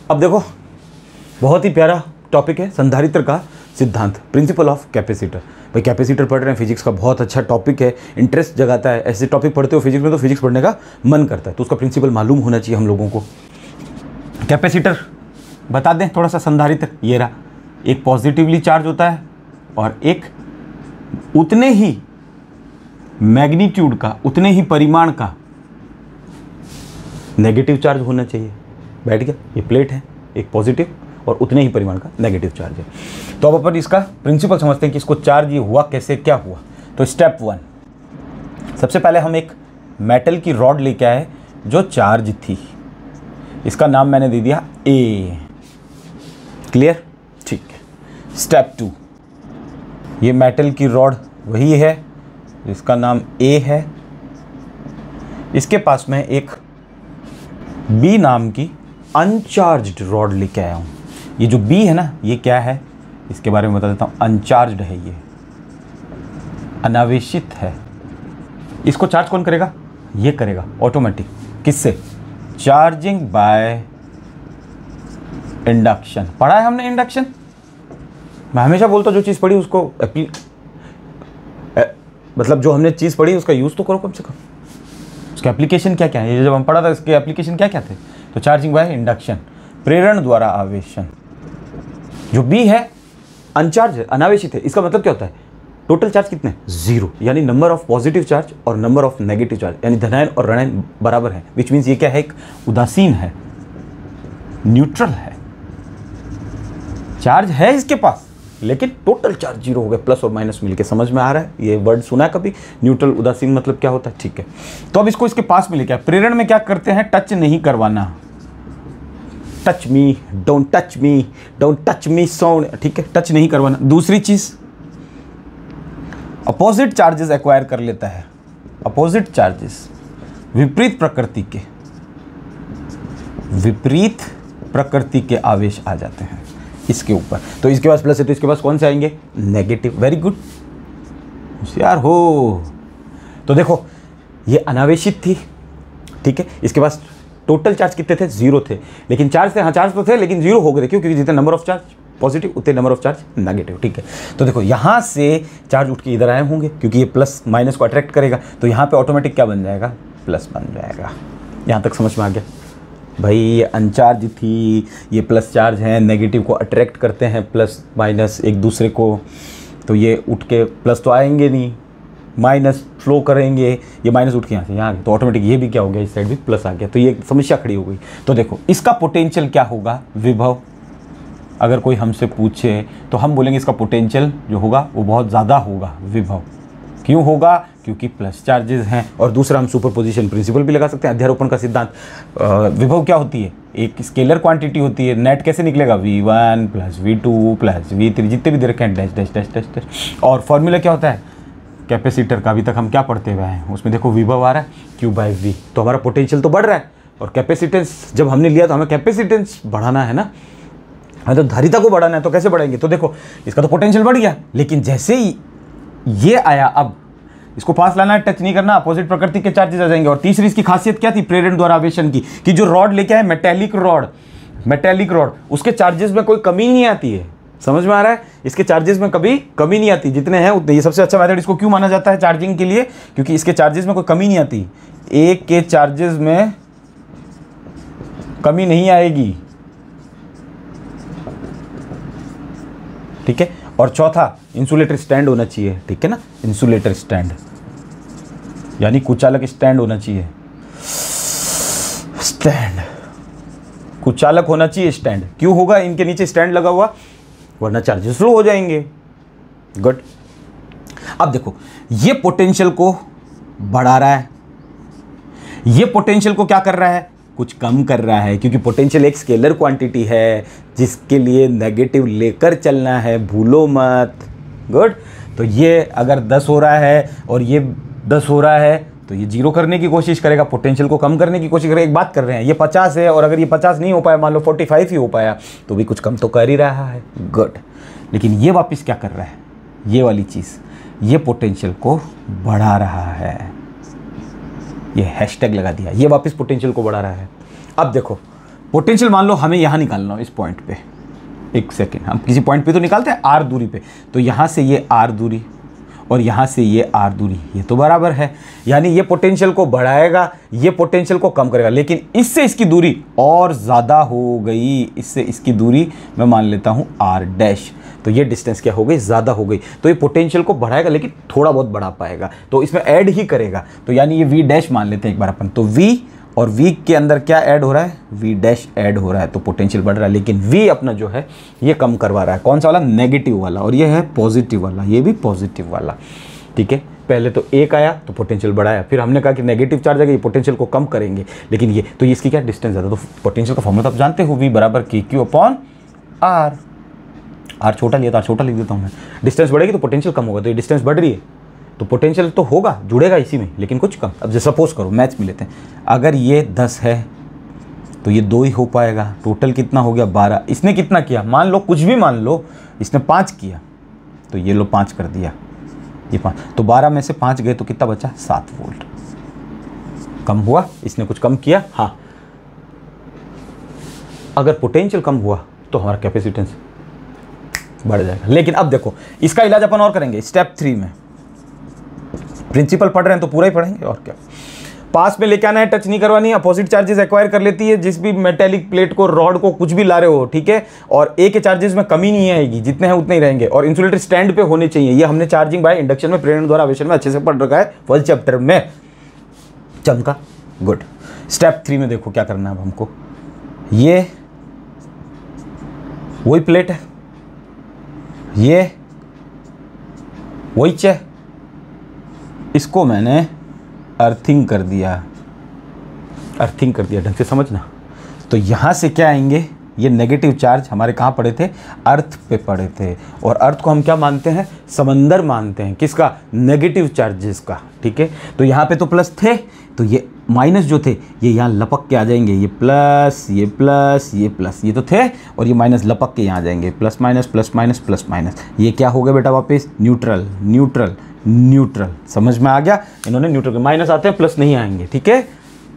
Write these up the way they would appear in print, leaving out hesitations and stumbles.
अब देखो बहुत ही प्यारा टॉपिक है संधारित्र का सिद्धांत, प्रिंसिपल ऑफ कैपेसिटर। भाई कैपेसिटर पढ़ रहे हैं, फिजिक्स का बहुत अच्छा टॉपिक है, इंटरेस्ट जगाता है। ऐसे टॉपिक पढ़ते हो फिजिक्स में तो फिजिक्स पढ़ने का मन करता है, तो उसका प्रिंसिपल मालूम होना चाहिए हम लोगों को। कैपेसिटर बता दें थोड़ा सा। संधारित्र ये रहा, एक पॉजिटिवली चार्ज होता है और एक उतने ही मैग्नीट्यूड का, उतने ही परिमाण का नेगेटिव चार्ज होना चाहिए। बैठ गया, ये प्लेट है, एक पॉजिटिव और उतने ही परिमाण का नेगेटिव चार्ज है। तो अब अपन इसका प्रिंसिपल समझते हैं कि इसको चार्ज ये हुआ कैसे, क्या हुआ। तो स्टेप 1, सबसे पहले हम एक मेटल की रॉड लेके आए जो चार्ज थी, इसका नाम मैंने दे दिया ए। क्लियर? ठीक है। स्टेप 2, ये मेटल की रॉड वही है, इसका नाम ए है। इसके पास में एक बी नाम की अनचार्ज्ड रॉड लेके आया हूँ। ये जो बी है ना, ये क्या है इसके बारे में बता देता हूँ। अनचार्ज्ड है, ये अनावेशित है। इसको चार्ज कौन करेगा? ये करेगा ऑटोमेटिक। किससे? Charging by induction. पढ़ा है हमने इंडक्शन। मैं हमेशा बोलता हूँ जो चीज़ पढ़ी उसको मतलब जो हमने चीज़ पढ़ी उसका यूज़ तो करो कम से कम। उसके एप्लीकेशन क्या क्या है, ये जब हम पढ़ा था इसके एप्लीकेशन क्या क्या थे। तो चार्जिंग बाय इंडक्शन, प्रेरण द्वारा आवेशन। जो बी है अनचार्ज है, अनावेशित है, इसका मतलब क्या होता है? टोटल चार्ज कितने? 0, यानी नंबर ऑफ पॉजिटिव चार्ज और नंबर ऑफ नेगेटिव चार्ज, यानी धनायन और ऋणायन बराबर है। विच मीन्स ये क्या है? एक उदासीन है, न्यूट्रल है। चार्ज है इसके पास लेकिन टोटल चार्ज 0 हो गया, प्लस और माइनस मिलके। समझ में आ रहा है? ये वर्ड सुना है कभी? न्यूट्रल, उदासीन मतलब क्या होता है? ठीक है। तो अब इसको इसके पास में लेके आए। प्रेरण में क्या करते हैं? टच नहीं करवाना। Touch me, don't touch me, don't touch me sound. ठीक है, टच नहीं करवाना। दूसरी चीज, अपोजिट चार्जेस एक्वायर कर लेता है। अपोजिट चार्जेस, विपरीत प्रकृति के आवेश आ जाते हैं इसके ऊपर। तो इसके पास प्लस है तो इसके पास कौन से आएंगे? नेगेटिव। वेरी गुड, होशियार हो। तो देखो ये अनावेशित थी, ठीक है। इसके पास टोटल चार्ज कितने थे? 0 थे, लेकिन चार्ज थे, हाँ चार्ज तो थे लेकिन 0 हो गए। क्यों? क्योंकि जितने नंबर ऑफ चार्ज पॉजिटिव उतने नंबर ऑफ चार्ज नेगेटिव। ठीक है। तो देखो यहाँ से चार्ज उठ के इधर आए होंगे क्योंकि ये प्लस माइनस को अट्रैक्ट करेगा, तो यहाँ पे ऑटोमेटिक क्या बन जाएगा? प्लस बन जाएगा। यहाँ तक समझ में आ गया? भाई ये अनचार्ज थी, ये प्लस चार्ज है, नेगेटिव को अट्रैक्ट करते हैं प्लस माइनस एक दूसरे को, तो ये उठ के प्लस तो आएंगे नहीं, माइनस फ्लो करेंगे, ये माइनस उठ के यहाँ से यहाँ आ गया, तो ऑटोमेटिक ये भी क्या हो गया? इस साइड भी प्लस आ गया। तो ये समस्या खड़ी हो गई। तो देखो इसका पोटेंशियल क्या होगा? विभव। अगर कोई हमसे पूछे तो हम बोलेंगे इसका पोटेंशियल जो होगा वो बहुत ज़्यादा होगा, विभव। क्यों होगा? क्योंकि प्लस चार्जेस हैं। और दूसरा हम सुपरपोजिशन प्रिंसिपल भी लगा सकते हैं, अध्यारोपण का सिद्धांत। विभव क्या होती है? एक स्केलर क्वांटिटी होती है। नेट कैसे निकलेगा? V1 plus V2 plus V3, जितने भी दे रखे हैं, dash dash dash dash dash. और फॉर्मूला क्या होता है कैपेसिटर का? अभी तक हम क्या पढ़ते हुए हैं उसमें देखो, विभव आ रहा है Q/V। तो हमारा पोटेंशियल तो बढ़ रहा है, और कैपेसिटेंस जब हमने लिया तो हमें कैपेसिटेंस बढ़ाना है ना, हमें तो धारिता को बढ़ाना है। तो कैसे बढ़ाएंगे? तो देखो इसका तो पोटेंशियल बढ़ गया, लेकिन जैसे ही ये आया, अब इसको पास लाना है, टच नहीं करना, अपोजिट प्रकृति के चार्जेस आ जाएंगे। और तीसरी इसकी खासियत क्या थी प्रेरण द्वारा आवेशन की, कि जो रॉड लेके आए मेटेलिक रॉड, उसके चार्जेस में कोई कमी नहीं आती है। समझ में आ रहा है? इसके चार्जेस में कभी कमी नहीं आती, जितने हैं उतने। ये सबसे अच्छा मेथड इसको क्यों माना जाता है चार्जिंग के लिए? क्योंकि इसके चार्जेस में कोई कमी नहीं आती, एक के चार्जेस में कमी नहीं आएगी। ठीक है। और चौथा, इंसुलेटर स्टैंड होना चाहिए। ठीक है ना, इंसुलेटर स्टैंड यानी कुचालक स्टैंड होना चाहिए। स्टैंड, कुचालक होना चाहिए स्टैंड। क्यों होगा? इनके नीचे स्टैंड लगा हुआ, वरना चार्जेस स्लो हो जाएंगे। गुड। अब देखो ये पोटेंशियल को बढ़ा रहा है, ये पोटेंशियल को क्या कर रहा है? कुछ कम कर रहा है, क्योंकि पोटेंशियल एक स्केलर क्वांटिटी है जिसके लिए नेगेटिव लेकर चलना है, भूलो मत। गुड। तो ये अगर 10 हो रहा है और ये 10 हो रहा है तो ये 0 करने की कोशिश करेगा, पोटेंशियल को कम करने की कोशिश करेगा। एक बात कर रहे हैं, ये 50 है और अगर ये 50 नहीं हो पाया, मान लो 45 ही हो पाया, तो भी कुछ कम तो कर ही रहा है। गुड। लेकिन ये वापस क्या कर रहा है? ये वाली चीज़, ये पोटेंशियल को बढ़ा रहा है। ये हैशटैग लगा दिया, ये वापस पोटेंशियल को बढ़ा रहा है। अब देखो पोटेंशियल मान लो हमें यहाँ निकालना हो इस पॉइंट पे, एक सेकेंड, हम किसी पॉइंट पे तो निकालते हैं आर दूरी पे, तो यहाँ से ये आर दूरी और यहाँ से ये आर दूरी, ये तो बराबर है, यानी ये पोटेंशियल को बढ़ाएगा, ये पोटेंशियल को कम करेगा, लेकिन इससे इसकी दूरी और ज़्यादा हो गई, इससे इसकी दूरी मैं मान लेता हूँ आर डैश, तो ये डिस्टेंस क्या हो गई, ज़्यादा हो गई, तो ये पोटेंशियल को बढ़ाएगा लेकिन थोड़ा बहुत बढ़ा पाएगा, तो इसमें ऐड ही करेगा, तो यानी ये वी डैश मान लेते हैं एक बार अपन, तो वी और V के अंदर क्या ऐड हो रहा है, V डैश ऐड हो रहा है, तो पोटेंशियल बढ़ रहा है, लेकिन V अपना जो है ये कम करवा रहा है, कौन सा वाला, नेगेटिव वाला, और ये है पॉजिटिव वाला, ये भी पॉजिटिव वाला, ठीक है। पहले तो एक आया तो पोटेंशियल बढ़ाया, फिर हमने कहा कि नेगेटिव चार्ज आएगा ये पोटेंशियल को कम करेंगे, लेकिन ये तो इसकी क्या डिस्टेंस ज़्यादा, तो पोटेंशियल का फॉर्मूला तो आप जानते हो, V बराबर KQ अपॉन R, R छोटा लिया तो R छोटा लिख देता हूँ मैं, डिस्टेंस बढ़ेगी तो पोटेंशियल कम होगा, तो ये डिस्टेंस बढ़ रही है तो पोटेंशियल तो होगा, जुड़ेगा इसी में, लेकिन कुछ कम। अब जैसे सपोज करो मैथ्स में लेते हैं, अगर ये 10 है तो ये 2 ही हो पाएगा, टोटल कितना हो गया 12, इसने कितना किया, मान लो कुछ भी मान लो, इसने 5 किया, तो ये लो 5 कर दिया, ये 5, तो 12 में से 5 गए तो कितना बचा, 7 वोल्ट, कम हुआ, इसने कुछ कम किया, हाँ। अगर पोटेंशियल कम हुआ तो हमारा कैपेसिटेंस बढ़ जाएगा। लेकिन अब देखो इसका इलाज अपन और करेंगे स्टेप 3 में, प्रिंसिपल पढ़ रहे हैं तो पूरा ही पढ़ेंगे और क्या। पास में लेके आना है, टच नहीं करवानी है, अपोजिट चार्जेस एक्वायर कर लेती है, जिस भी मेटेलिक प्लेट को, रॉड को, कुछ भी ला रहे हो, ठीक है, और ए के चार्जेस में कमी नहीं आएगी, जितने हैं उतने ही रहेंगे, और इंसुलेटर स्टैंड पे होने चाहिए। ये हमने चार्जिंग बाय इंडक्शन में प्रेरण द्वारा आवेशन में अच्छे से पढ़ रखा है फर्स्ट चैप्टर में, चमका, गुड। स्टेप 3 में देखो क्या करना है अब हमको, ये वही प्लेट है, ये वही चे, इसको मैंने अर्थिंग कर दिया, अर्थिंग कर दिया, ढंग से समझना। तो यहाँ से क्या आएंगे, ये नेगेटिव चार्ज हमारे कहाँ पड़े थे, अर्थ पे पड़े थे, और अर्थ को हम क्या मानते हैं, समंदर मानते हैं, किसका, नेगेटिव चार्जेस का, ठीक है। तो यहाँ पे तो प्लस थे, तो ये माइनस जो थे ये यहाँ लपक के आ जाएंगे, ये प्लस, ये प्लस, ये प्लस, ये तो थे, और ये माइनस लपक के यहाँ आ जाएंगे, plus minus plus minus plus minus, ये क्या हो गया बेटा वापस, न्यूट्रल न्यूट्रल न्यूट्रल, समझ में आ गया। इन्होंने न्यूट्रल के माइनस आते हैं, प्लस नहीं आएंगे, ठीक है,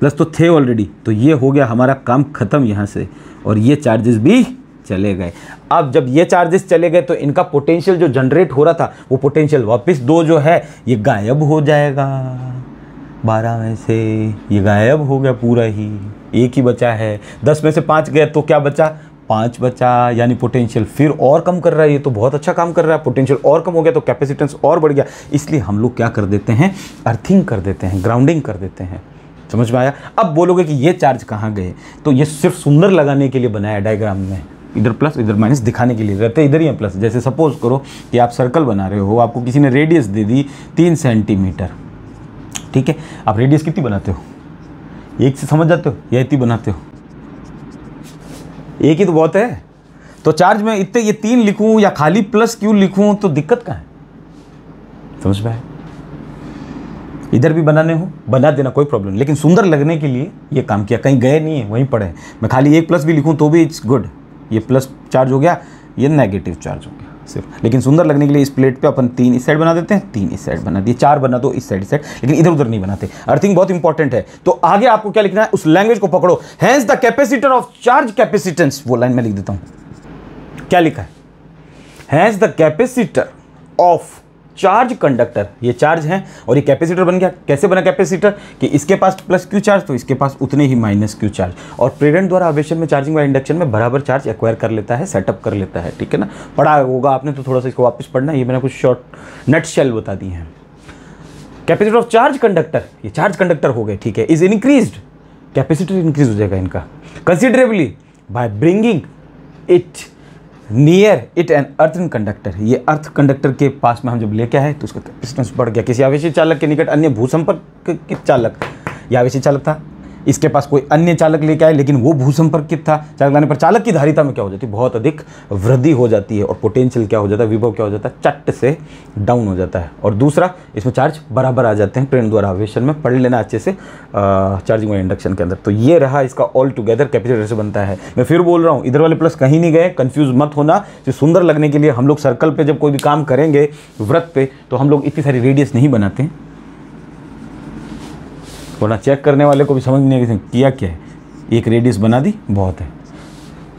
प्लस तो थे ऑलरेडी, तो ये हो गया हमारा काम खत्म यहाँ से, और ये चार्जेस भी चले गए। अब जब ये चार्जेस चले गए तो इनका पोटेंशियल जो जनरेट हो रहा था वो पोटेंशियल वापस 2 जो है ये गायब हो जाएगा, 12 में से ये गायब हो गया पूरा ही, एक ही बचा है, 10 में से 5 गए तो क्या बचा, 5 बचा, यानी पोटेंशियल फिर और कम कर रहा है, ये तो बहुत अच्छा काम कर रहा है, पोटेंशियल और कम हो गया तो कैपेसिटेंस और बढ़ गया, इसलिए हम लोग क्या कर देते हैं, अर्थिंग कर देते हैं, ग्राउंडिंग कर देते हैं, समझ में आया। अब बोलोगे कि ये चार्ज कहाँ गए, तो ये सिर्फ सुंदर लगाने के लिए बनाया डायग्राम में, इधर प्लस इधर माइनस दिखाने के लिए, रहते इधर ही है प्लस। जैसे सपोज करो कि आप सर्कल बना रहे हो, आपको किसी ने रेडियस दे दी 3 सेंटीमीटर, ठीक है, आप रेडियस कितनी बनाते हो, एक से समझ जाते हो या इतनी बनाते हो, एक ही तो बहुत है, तो चार्ज में इतने ये 3 लिखूं या खाली प्लस क्यों लिखूं, तो दिक्कत कहाँ है, समझ में आया। इधर भी बनाने हो बना देना, कोई प्रॉब्लम, लेकिन सुंदर लगने के लिए ये काम किया, कहीं गए नहीं है, वहीं पड़े हैं। मैं खाली एक प्लस भी लिखूं तो भी इट्स गुड, ये प्लस चार्ज हो गया, ये नेगेटिव चार्ज हो गया सिर्फ, लेकिन सुंदर लगने के लिए इस प्लेट पे अपन 3 इस साइड बना देते हैं, 3 इस साइड बना दिए, 4 बना दो इस साइड, लेकिन इधर उधर नहीं बनाते। अर्थिंग बहुत इंपॉर्टेंट है। तो आगे आपको क्या लिखना है, उस लैंग्वेज को पकड़ो, hence the capacitor of charge capacitance, वो लाइन में लिख देता हूं, क्या लिखा है, hence the capacitor of charge conductor, ये चार्ज है और ये कैपेसिटर बन गया। कैसे बना कैपेसिटर, कि इसके पास प्लस क्यू चार्ज तो इसके पास उतने ही माइनस क्यू चार्ज, और प्रेरण द्वारा आवेशन में चार्जिंग व इंडक्शन में बराबर चार्ज एक्वायर कर लेता है, सेटअप कर लेता है, ठीक है ना, पढ़ा होगा आपने, तो थोड़ा सा इसको वापस पढ़ना, ये मैंने कुछ शॉर्ट नट शेल बता दी हैं। कैपेसिटर ऑफ चार्ज कंडक्टर, ये चार्ज कंडक्टर हो गए, ठीक है, इज इंक्रीज्ड, कैपेसिटर इंक्रीज हो जाएगा इनका considerably by bringing it near it an earth conductor, ये अर्थ कंडक्टर के पास में हम जब लेके आए तो उसका कैपेसिटेंस बढ़ गया। किसी आवेशी चालक के निकट अन्य भूसंपर्क चालक, या आवेशी चालक था, इसके पास कोई अन्य चालक लेके आए लेकिन वो भूसंपर्कित था, चालक लाने पर चालक की धारिता में क्या हो जाती है, बहुत अधिक वृद्धि हो जाती है, और पोटेंशियल क्या हो जाता है, विभव क्या हो जाता है, चट से डाउन हो जाता है। और दूसरा, इसमें चार्ज बराबर आ जाते हैं प्रेरण द्वारा आवेशन में, पढ़ लेना अच्छे से चार्जिंग और इंडक्शन के अंदर। तो ये रहा इसका ऑल टुगेदर कैपेसिटर से बनता है। मैं फिर बोल रहा हूँ, इधर वाले प्लस कहीं नहीं गए, कंफ्यूज मत होना। तो सुंदर लगने के लिए हम लोग सर्कल पे जब कोई भी काम करेंगे वृत्त पे, तो हम लोग इतनी सारी रेडियस नहीं बनाते हैं, वरना चेक करने वाले को भी समझ नहीं आएगी किया क्या है, एक रेडियस बना दी, बहुत है,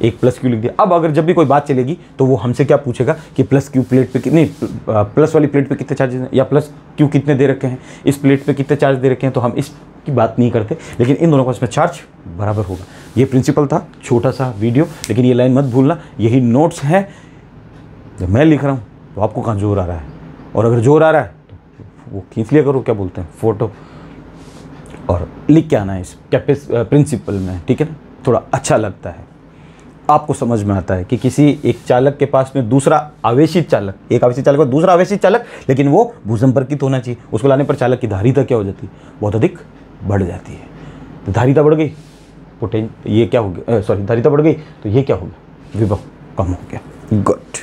एक प्लस क्यू लिख दिया। अब अगर जब भी कोई बात चलेगी तो वो हमसे क्या पूछेगा कि प्लस क्यू प्लेट पे कितने, प्लस वाली प्लेट पे कितने चार्जेस हैं, या प्लस क्यू कितने दे रखे हैं, इस प्लेट पे कितने चार्ज दे रखे हैं, तो हम इसकी बात नहीं करते, लेकिन इन दोनों का इसमें चार्ज बराबर होगा। ये प्रिंसिपल था, छोटा सा वीडियो, लेकिन ये लाइन मत भूलना, यही नोट्स है। जब मैं लिख रहा हूँ तो आपको कहाँ जोर आ रहा है, और अगर जोर आ रहा है तो वो खींच लिया करो, क्या बोलते हैं, फ़ोटो, और लिख के आना है इस प्रिंसिपल में, ठीक है ना। थोड़ा अच्छा लगता है, आपको समझ में आता है कि किसी एक चालक के पास में दूसरा आवेशित चालक, एक आवेशित चालक और दूसरा आवेशित चालक, लेकिन वो भूसंपर्कित होना चाहिए। उसको लाने पर चालक की धारिता क्या हो जाती है, बहुत अधिक बढ़ जाती है। तो धारिता बढ़ गई, ये क्या हो गया, सॉरी, धारिता बढ़ गई तो ये क्या हो गया, विभव कम हो गया। गुड।